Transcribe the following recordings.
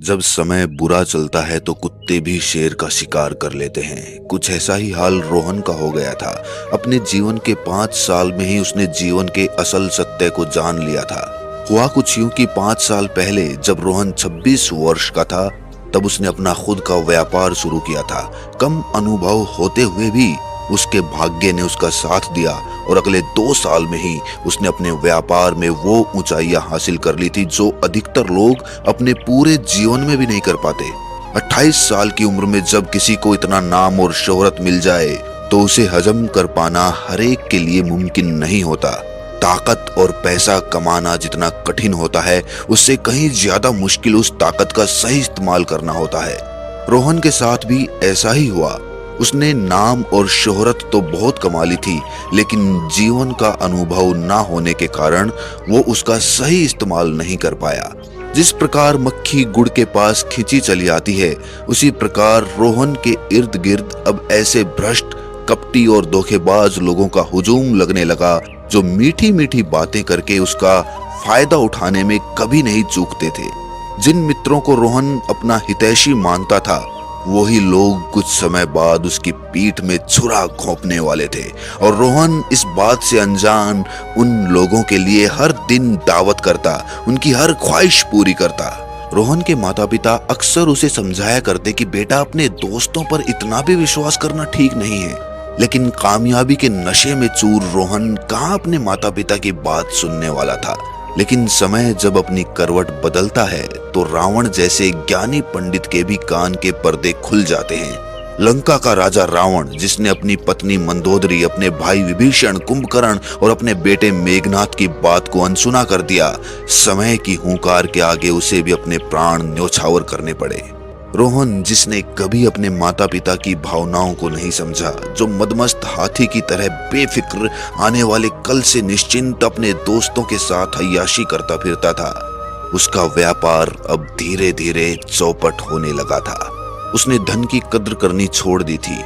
जब समय बुरा चलता है तो कुत्ते भी शेर का शिकार कर लेते हैं। कुछ ऐसा ही हाल रोहन का हो गया था। अपने जीवन के 5 साल में ही उसने जीवन के असल सत्य को जान लिया था। हुआ कुछ यूं कि 5 साल पहले जब रोहन 26 वर्ष का था, तब उसने अपना खुद का व्यापार शुरू किया था। कम अनुभव होते हुए भी उसके भाग्य ने उसका साथ दिया और अगले 2 साल में ही उसने अपने व्यापार में वो ऊंचाइयां हासिल कर ली थी जो अधिकतर लोग अपने पूरे जीवन में भी नहीं कर पाते। 28 साल की उम्र में जब किसी को इतना नाम और शोहरत मिल जाए तो उसे हजम कर पाना हर एक के लिए मुमकिन नहीं होता। ताकत और पैसा कमाना जितना कठिन होता है, उससे कहीं ज्यादा मुश्किल उस ताकत का सही इस्तेमाल करना होता है। रोहन के साथ भी ऐसा ही हुआ। उसने नाम और शोहरत तो बहुत कमा ली थी, लेकिन जीवन का अनुभव ना होने के कारण वो उसका सही इस्तेमाल नहीं कर पाया। जिस प्रकार मक्खी गुड़ के पास खिंची चली आती है, उसी प्रकार रोहन के इर्द गिर्द अब ऐसे भ्रष्ट, कपटी और धोखेबाज लोगों का हुजूम लगने लगा जो मीठी मीठी बातें करके उसका फायदा उठाने में कभी नहीं चूकते थे। जिन मित्रों को रोहन अपना हितैषी मानता था, वही लोग कुछ समय बाद उसकी पीठ में छुरा घोंपने वाले थे और रोहन इस बात से अनजान उन लोगों के लिए हर दिन दावत करता, उनकी हर ख्वाहिश पूरी करता। रोहन के माता पिता अक्सर उसे समझाया करते कि बेटा, अपने दोस्तों पर इतना भी विश्वास करना ठीक नहीं है, लेकिन कामयाबी के नशे में चूर रोहन कहाँ अपने माता पिता की बात सुनने वाला था। लेकिन समय जब अपनी करवट बदलता है तो रावण जैसे ज्ञानी पंडित के भी कान के पर्दे खुल जाते हैं। लंका का राजा रावण, जिसने अपनी पत्नी मंदोदरी, अपने भाई विभीषण, कुंभकर्ण और अपने बेटे मेघनाथ की बात को अनसुना कर दिया, समय की हुंकार के आगे उसे भी अपने प्राण न्योछावर करने पड़े। रोहन, जिसने कभी अपने माता पिता की भावनाओं को नहीं समझा, जो मदमस्त हाथी की तरह बेफिक्र आने वाले कल से निश्चिंत अपने दोस्तों के साथ अय्याशी करता फिरता था, उसका व्यापार अब धीरे धीरे चौपट होने लगा था। उसने धन की कद्र करनी छोड़ दी थी।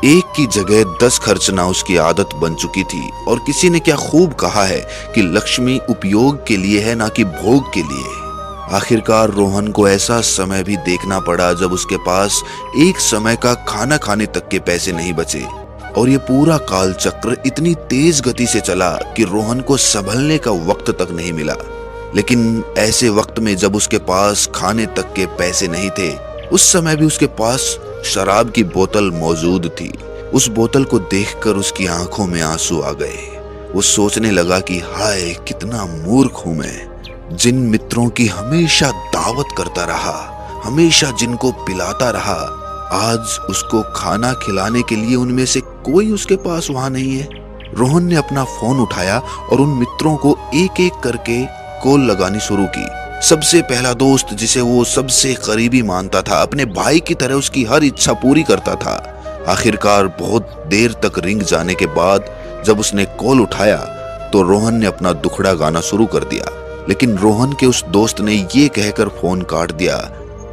एक की जगह 10 खर्चना उसकी आदत बन चुकी थी और किसी ने क्या खूब कहा है कि लक्ष्मी उपयोग के लिए है, ना कि भोग के लिए। आखिरकार रोहन को ऐसा समय भी देखना पड़ा जब उसके पास एक समय का खाना खाने तक के पैसे नहीं बचे, और ये पूरा काल चक्र इतनी तेज गति से चला कि रोहन को संभलने का वक्त तक नहीं मिला। लेकिन ऐसे वक्त में जब उसके पास खाने तक के पैसे नहीं थे, उस समय भी उसके पास शराब की बोतल मौजूद थी। उस बोतल को देखकर उसकी आंखों में आंसू आ गए। वो सोचने लगा कि हाय, कितना मूर्ख हूं मैं। जिन मित्रों की हमेशा दावत करता रहा, हमेशा जिनको पिलाता रहा, आज उसको खाना खिलाने के लिए उनमें से कोई उसके पास वहां नहीं है। रोहन ने अपना फोन उठाया और उन मित्रों को एक एक करके कॉल लगानी शुरू की। सबसे पहला दोस्त, जिसे वो सबसे करीबी मानता था, अपने भाई की तरह उसकी हर इच्छा पूरी करता था। आखिरकार बहुत देर तक रिंग जाने के बाद जब उसने कॉल उठाया तो रोहन ने अपना दुखड़ा गाना शुरू कर दिया। लेकिन रोहन के उस दोस्त ने ये कहकर फोन काट दिया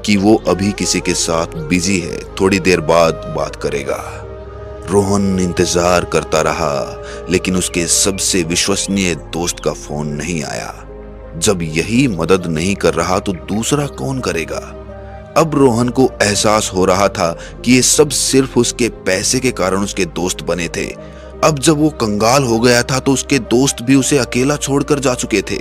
कि वो अभी किसी के साथ बिजी है, थोड़ी देर बाद बात करेगा। रोहन इंतजार करता रहा, लेकिन उसके सबसे विश्वसनीय दोस्त का फोन नहीं आया। जब यही मदद नहीं कर रहा तो दूसरा कौन करेगा? अब रोहन को एहसास हो रहा था कि ये सब सिर्फ उसके पैसे के कारण उसके दोस्त बने थे। अब जब वो कंगाल हो गया था तो उसके दोस्त भी उसे अकेला छोड़कर जा चुके थे।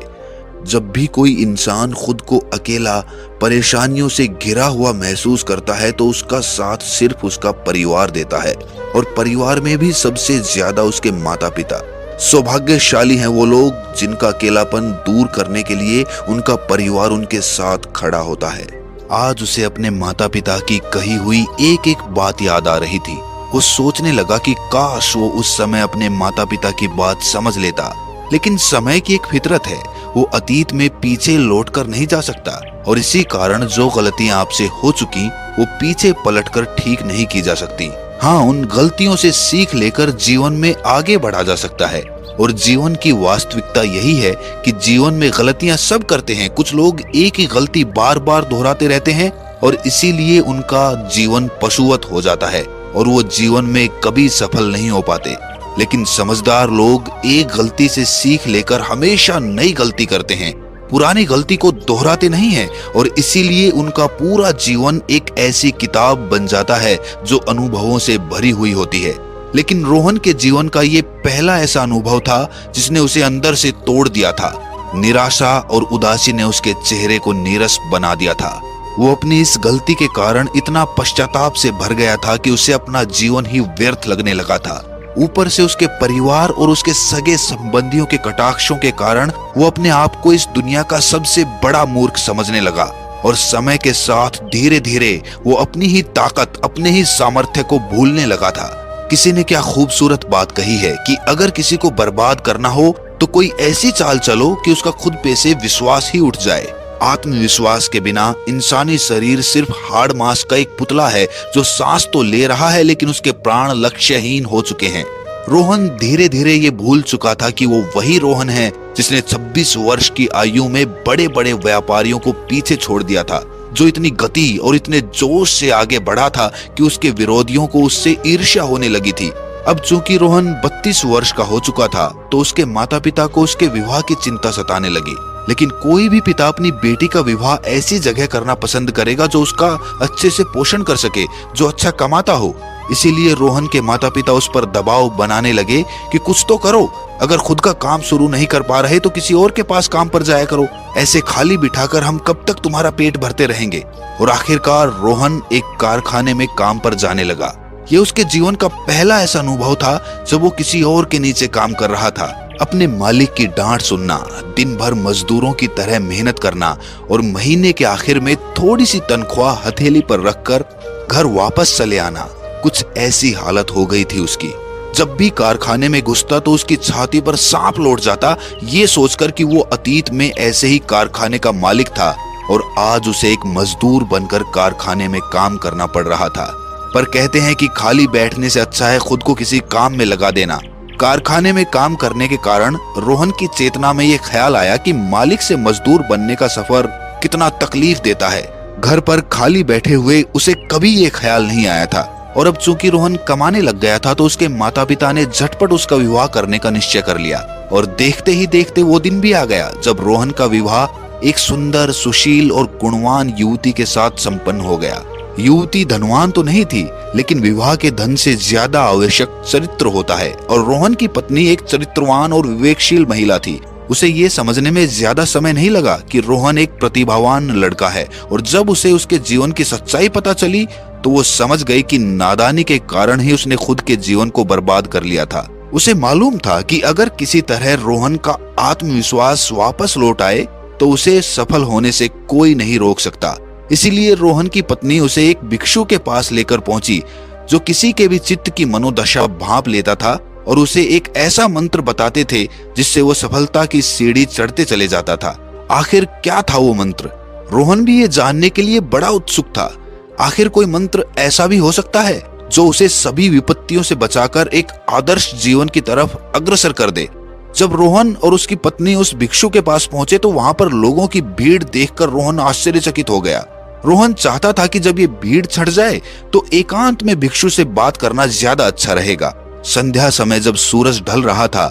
जब भी कोई इंसान खुद को अकेला, परेशानियों से घिरा हुआ महसूस करता है तो उसका साथ सिर्फ उसका परिवार देता है, और परिवार में भी सबसे ज्यादा उसके माता पिता। सौभाग्यशाली हैं वो लोग जिनका अकेलापन दूर करने के लिए उनका परिवार उनके साथ खड़ा होता है। आज उसे अपने माता पिता की कही हुई एक एक बात याद आ रही थी। वो सोचने लगा कि काश वो उस समय अपने माता पिता की बात समझ लेता, लेकिन समय की एक फितरत है, वो अतीत में पीछे लौटकर नहीं जा सकता, और इसी कारण जो गलतियां आपसे हो चुकी वो पीछे पलटकर ठीक नहीं की जा सकती। हाँ, उन गलतियों से सीख लेकर जीवन में आगे बढ़ा जा सकता है। और जीवन की वास्तविकता यही है कि जीवन में गलतियां सब करते हैं। कुछ लोग एक ही गलती बार बार दोहराते रहते हैं और इसीलिए उनका जीवन पशुवत हो जाता है और वो जीवन में कभी सफल नहीं हो पाते। लेकिन समझदार लोग एक गलती से सीख लेकर हमेशा नई गलती करते हैं पुरानी गलती को दोहराते नहीं हैं और इसीलिए उनका पूरा जीवन एक ऐसी किताब बन जाता है जो अनुभवों से भरी हुई होती है। लेकिन रोहन के जीवन का ये पहला ऐसा अनुभव था जिसने उसे अंदर से तोड़ दिया था। निराशा और उदासी ने उसके चेहरे को नीरस बना दिया था। वो अपनी इस गलती के कारण इतना पश्चाताप से भर गया था कि उसे अपना जीवन ही व्यर्थ लगने लगा था। ऊपर से उसके परिवार और उसके सगे संबंधियों के कटाक्षों के कारण वो अपने आप को इस दुनिया का सबसे बड़ा मूर्ख समझने लगा और समय के साथ धीरे धीरे वो अपनी ही ताकत, अपने ही सामर्थ्य को भूलने लगा था। किसी ने क्या खूबसूरत बात कही है कि अगर किसी को बर्बाद करना हो तो कोई ऐसी चाल चलो कि उसका खुद पे से विश्वास ही उठ जाए। आत्मविश्वास के बिना इंसानी शरीर सिर्फ हाड़ मांस का एक पुतला है जो सांस तो ले रहा है लेकिन उसके प्राण लक्ष्यहीन हो चुके हैं। रोहन धीरे धीरे ये भूल चुका था कि वो वही रोहन है जिसने 26 वर्ष की आयु में बड़े बड़े व्यापारियों को पीछे छोड़ दिया था, जो इतनी गति और इतने जोश से आगे बढ़ा था कि उसके विरोधियों को उससे ईर्ष्या होने लगी थी। अब चूंकि रोहन 32 वर्ष का हो चुका था तो उसके माता पिता को उसके विवाह की चिंता सताने लगी। लेकिन कोई भी पिता अपनी बेटी का विवाह ऐसी जगह करना पसंद करेगा जो उसका अच्छे से पोषण कर सके, जो अच्छा कमाता हो। इसीलिए रोहन के माता पिता उस पर दबाव बनाने लगे कि कुछ तो करो, अगर खुद का काम शुरू नहीं कर पा रहे तो किसी और के पास काम पर जाया करो, ऐसे खाली बिठाकर हम कब तक तुम्हारा पेट भरते रहेंगे। और आखिरकार रोहन एक कारखाने में काम पर जाने लगा। ये उसके जीवन का पहला ऐसा अनुभव था जब वो किसी और के नीचे काम कर रहा था। अपने मालिक की डांट सुनना, दिन भर मजदूरों की तरह मेहनत करना और महीने के आखिर में थोड़ी सी तनख्वाह हथेली पर रखकर घर वापस चले आना, कुछ ऐसी हालत हो गई थी उसकी। जब भी कारखाने में घुसता तो उसकी छाती पर सांप लौट जाता, ये सोचकर कि वो अतीत में ऐसे ही कारखाने का मालिक था और आज उसे एक मजदूर बनकर कारखाने में काम करना पड़ रहा था। पर कहते हैं कि खाली बैठने से अच्छा है खुद को किसी काम में लगा देना। कारखाने में काम करने के कारण रोहन की चेतना में ये ख्याल आया कि मालिक से मजदूर बनने का सफर कितना तकलीफ देता है। घर पर खाली बैठे हुए उसे कभी ये ख्याल नहीं आया था। और अब चूंकि रोहन कमाने लग गया था तो उसके माता पिता ने झटपट उसका विवाह करने का निश्चय कर लिया। और देखते ही देखते वो दिन भी आ गया जब रोहन का विवाह एक सुंदर, सुशील और गुणवान युवती के साथ संपन्न हो गया। युवती धनवान तो नहीं थी, लेकिन विवाह के धन से ज्यादा आवश्यक चरित्र होता है और रोहन की पत्नी एक चरित्रवान और विवेकशील महिला थी। उसे ये समझने में ज्यादा समय नहीं लगा कि रोहन एक प्रतिभावान लड़का है और जब उसे उसके जीवन की सच्चाई पता चली तो वो समझ गई कि नादानी के कारण ही उसने खुद के जीवन को बर्बाद कर लिया था। उसे मालूम था कि अगर किसी तरह रोहन का आत्मविश्वास वापस लौट आए तो उसे सफल होने से कोई नहीं रोक सकता। इसीलिए रोहन की पत्नी उसे एक भिक्षु के पास लेकर पहुंची जो किसी के भी चित्त की मनोदशा भांप लेता था और उसे एक ऐसा मंत्र बताते थे जिससे वो सफलता की सीढ़ी चढ़ते चले जाता था। आखिर क्या था वो मंत्र? रोहन भी ये जानने के लिए बड़ा उत्सुक था। आखिर कोई मंत्र ऐसा भी हो सकता है जो उसे सभी विपत्तियों से बचाकर एक आदर्श जीवन की तरफ अग्रसर कर दे। जब रोहन और उसकी पत्नी उस भिक्षु के पास पहुंचे तो वहां पर लोगों की भीड़ देखकर रोहन आश्चर्यचकित हो गया। रोहन चाहता था कि जब ये भीड़ छट जाए तो एकांत में भिक्षु से बात करना ज्यादा अच्छा रहेगा। संध्या समय जब सूरज ढल रहा था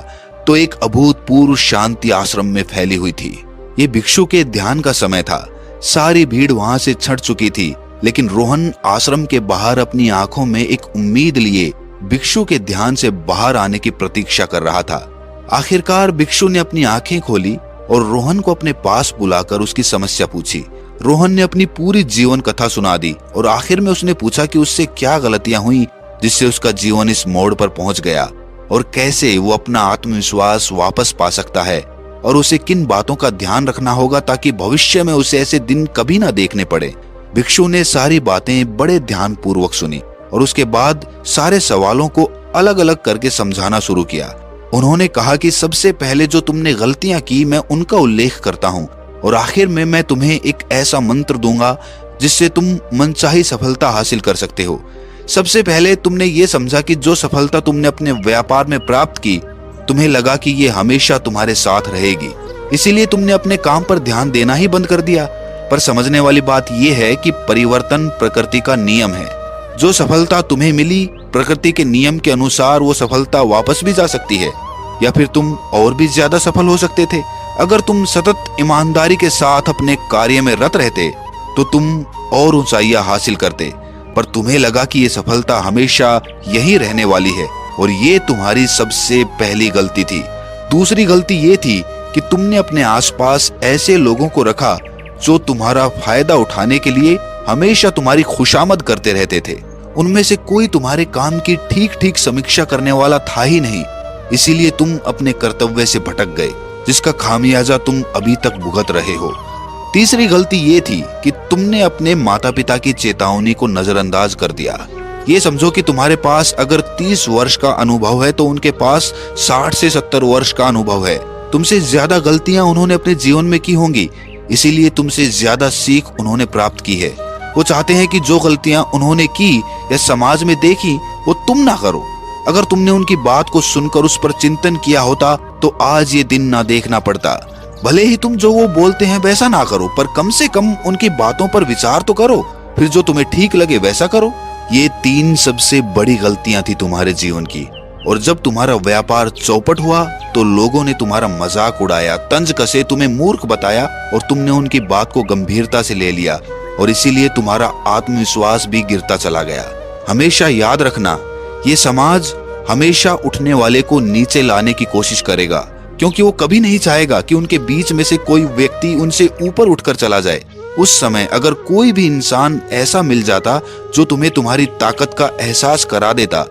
तो एक अभूतपूर्व शांति आश्रम में फैली हुई थी। ये भिक्षु के ध्यान का समय था। सारी भीड़ वहां से छट चुकी थी, लेकिन रोहन आश्रम के बाहर अपनी आंखों में एक उम्मीद लिए भिक्षु के ध्यान से बाहर आने की प्रतीक्षा कर रहा था। आखिरकार भिक्षु ने अपनी आंखें खोली और रोहन को अपने पास बुलाकर उसकी समस्या पूछी। रोहन ने अपनी पूरी जीवन कथा सुना दी और आखिर में उसने पूछा कि उससे क्या गलतियां हुई जिससे उसका जीवन इस मोड़ पर पहुंच गया और कैसे वो अपना आत्मविश्वास वापस पा सकता है और उसे किन बातों का ध्यान रखना होगा ताकि भविष्य में उसे ऐसे दिन कभी ना देखने पड़े। भिक्षु ने सारी बातें बड़े ध्यान पूर्वक सुनी और उसके बाद सारे सवालों को अलग अलग करके समझाना शुरू किया। उन्होंने कहा कि सबसे पहले जो तुमने गलतियां की मैं उनका उल्लेख करता हूँ और आखिर में मैं तुम्हें एक ऐसा मंत्र दूंगा जिससे तुम मनचाही सफलता हासिल कर सकते हो। सबसे पहले तुमने ये समझा कि जो सफलता तुमने अपने व्यापार में प्राप्त की तुम्हें लगा कि ये हमेशा तुम्हारे साथ रहेगी, इसीलिए तुमने अपने काम पर ध्यान देना ही बंद कर दिया। पर समझने वाली बात यह है कि परिवर्तन प्रकृति का नियम है। जो सफलता तुम्हें मिली प्रकृति के नियम के अनुसार वो सफलता वापस भी जा सकती है या फिर तुम और भी ज्यादा सफल हो सकते थे। अगर तुम सतत ईमानदारी के साथ अपने कार्य में रत रहते तो तुम और ऊंचाइयां हासिल करते, पर तुम्हें लगा कि ये सफलता हमेशा यही रहने वाली है और ये तुम्हारी सबसे पहली गलती थी। दूसरी गलती ये थी कि तुमने अपने आसपास ऐसे लोगों को रखा जो तुम्हारा फायदा उठाने के लिए हमेशा तुम्हारी खुशामद करते रहते थे। उनमें से कोई तुम्हारे काम की ठीक ठीक समीक्षा करने वाला था ही नहीं, इसीलिए तुम अपने कर्तव्य से भटक गए, जिसका खामियाजा तुम अभी तक भुगत रहे हो। तीसरी गलती ये थी कि तुमने अपने माता पिता की चेतावनी को नजरअंदाज कर दिया। ये समझो कि तुम्हारे पास अगर 30 वर्ष का अनुभव है तो उनके पास 60 से 70 वर्ष का अनुभव है। तुमसे ज्यादा गलतियां उन्होंने अपने जीवन में की होंगी, इसीलिए तुमसे ज्यादा सीख उन्होंने प्राप्त की है। वो चाहते हैं कि जो गलतियां उन्होंने की या समाज में देखी वो तुम ना करो। अगर तुमने उनकी बात को सुनकर उस पर चिंतन किया होता तो आज ये दिन ना देखना पड़ता। भले ही तुम जो वो बोलते हैं वैसा ना करो, पर कम से कम उनकी बातों पर विचार तो करो, फिर जो तुम्हें ठीक लगे वैसा करो। ये 3 सबसे बड़ी गलतियां थी तुम्हारे जीवन की। और जब तुम्हारा व्यापार चौपट हुआ तो लोगों ने तुम्हारा मजाक उड़ाया, तंज कसे, तुम्हें मूर्ख बताया और तुमने उनकी बात को गंभीरता से ले लिया और इसीलिए तुम्हारा आत्मविश्वास भी गिरता चला गया। हमेशा याद रखना, ये समाज हमेशा उठने वाले को नीचे लाने की कोशिश करेगा, क्योंकि वो कभी नहीं चाहेगा कि उनके बीच में से कोई व्यक्ति उनसे ऊपर उठकर चला जाए। उस समय अगर कोई भी इंसान ऐसा मिल जाता जो तुम्हें तुम्हारी ताकत का एहसास करा देता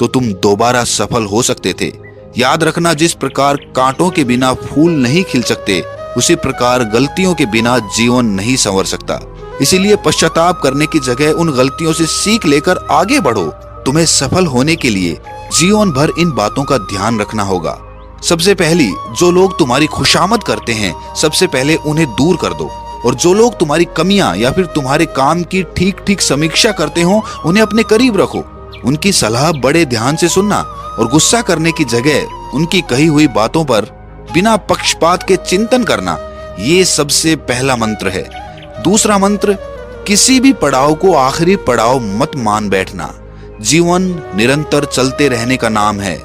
तो तुम दोबारा सफल हो सकते थे। याद रखना, जिस प्रकार कांटों के बिना फूल नहीं खिल सकते, उसी प्रकार गलतियों के बिना जीवन नहीं संवर सकता। इसीलिए पश्चाताप करने की जगह उन गलतियों से सीख लेकर आगे बढ़ो। तुम्हें सफल होने के लिए जीवन भर इन बातों का ध्यान रखना होगा। सबसे पहली, जो लोग तुम्हारी खुशामद करते हैं सबसे पहले उन्हें दूर कर दो, और जो लोग तुम्हारी कमियां या फिर तुम्हारे काम की ठीक ठीक समीक्षा करते हो उन्हें अपने करीब रखो। उनकी सलाह बड़े ध्यान से सुनना और गुस्सा करने की जगह उनकी कही हुई बातों पर बिना पक्षपात के चिंतन करना, ये सबसे पहला मंत्र है। दूसरा मंत्र, किसी भी पड़ाव को आखिरी पड़ाव मत मान बैठना। जीवन निरंतर चलते रहने का नाम है,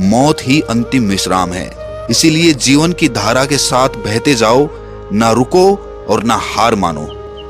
मौत ही अंतिम विश्राम है। इसीलिए जीवन की धारा के साथ बहते जाओ, ना रुको और ना हार मानो।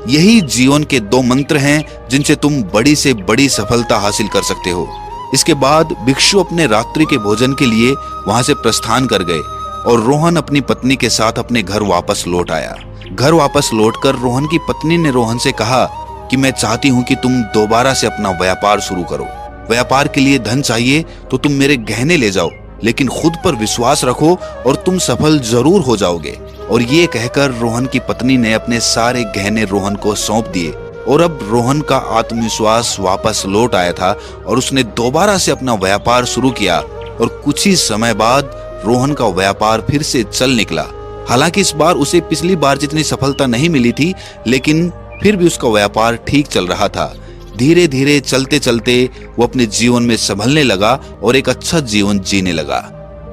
यही जीवन के 2 मंत्र हैं जिनसे तुम बड़ी से बड़ी सफलता हासिल कर सकते हो। इसके बाद भिक्षु अपने रात्रि के भोजन के लिए वहां से प्रस्थान कर गए और रोहन अपनी पत्नी के साथ अपने घर वापस लौट आया। घर वापस लौटकर रोहन की पत्नी ने रोहन से कहा कि मैं चाहती हूँ कि तुम दोबारा से अपना व्यापार शुरू करो। व्यापार के लिए धन चाहिए तो तुम मेरे गहने ले जाओ, लेकिन खुद पर विश्वास रखो और तुम सफल जरूर हो जाओगे। और ये कहकर रोहन की पत्नी ने अपने सारे गहने रोहन को सौंप दिए और अब रोहन का आत्मविश्वास वापस लौट आया था और उसने दोबारा से अपना व्यापार शुरू किया और कुछ ही समय बाद रोहन का व्यापार फिर से चल निकला। हालांकि इस बार उसे पिछली बार जितनी सफलता नहीं मिली थी, लेकिन फिर भी उसका व्यापार ठीक चल रहा था। धीरे धीरे चलते चलते वो अपने जीवन में संभलने लगा और एक अच्छा जीवन जीने लगा।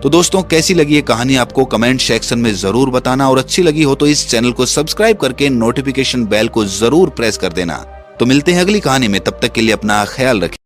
तो दोस्तों, कैसी लगी ये कहानी आपको कमेंट सेक्शन में जरूर बताना, और अच्छी लगी हो तो इस चैनल को सब्सक्राइब करके नोटिफिकेशन बेल को जरूर प्रेस कर देना। तो मिलते हैं अगली कहानी में, तब तक के लिए अपना ख्याल रखें।